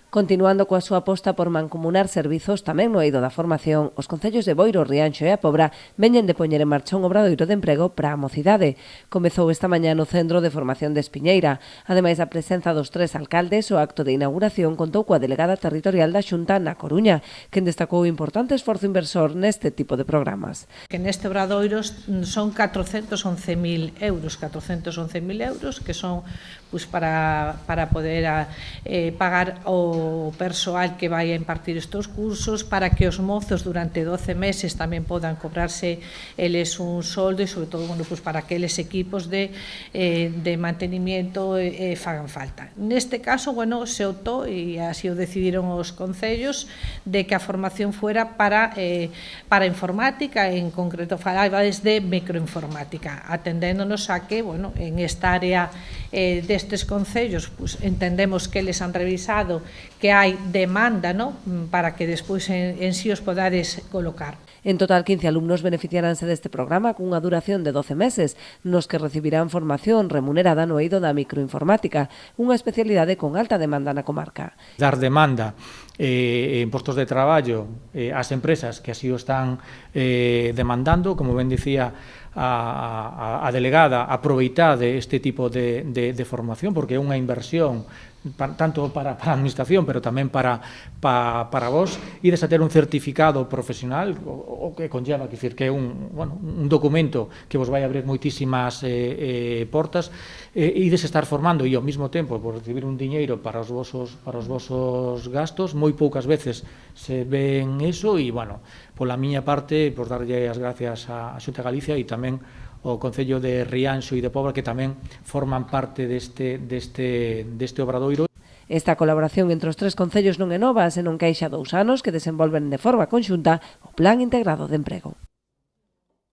Continuando coa súa aposta por mancomunar servizos tamén no eido da formación, os concellos de Boiro, Rianxo e A Pobra veñen de poñer en marcha un obradoiro de emprego para a mocidade. Comezou esta mañá no Centro de Formación de Espiñeira. Ademais da presenza dos 3 alcaldes, o acto de inauguración contou coa delegada territorial da Xunta na Coruña, quen destacou o importante esforzo inversor neste tipo de programas. Que neste obradoiro son 411.000 euros, que son para poder pagar o persoal que vai a impartir estes cursos, para que os mozos durante 12 meses tamén podan cobrarse eles un soldo e, sobre todo, para que eles equipos de mantenimiento fagan falta. Neste caso, se optou, e así o decidiron os concellos, de que a formación fuera para informática, en concreto falabades de microinformática, atendéndonos a que, en esta área destes concellos, entendemos que eles han revisado que hai demanda, para que despois en si os podades colocar. En total, 15 alumnos beneficiaránse deste programa cunha duración de 12 meses, nos que recibirán formación remunerada no eido da microinformática, unha especialidade con alta demanda na comarca. Dar demanda en postos de traballo ás empresas que así o están demandando, como ben dicía a delegada, aproveitade este tipo de formación, porque é unha inversión tanto para a administración, pero tamén para vos, ides a ter un certificado profesional, o que conlleva, que é un documento que vos vai abrir moitísimas portas, ides estar formando e ao mesmo tempo por recibir un diñeiro para os vosos gastos. Moi poucas veces se ven eso e, pola miña parte, por darlle as gracias á Xunta de Galicia e tamén o Concello de Rianxo e de Pobra, que tamén forman parte deste obradoiro. Esta colaboración entre os 3 concellos non é nova, senón que hai xa 2 anos que desenvolven de forma conxunta o Plan Integrado de Emprego.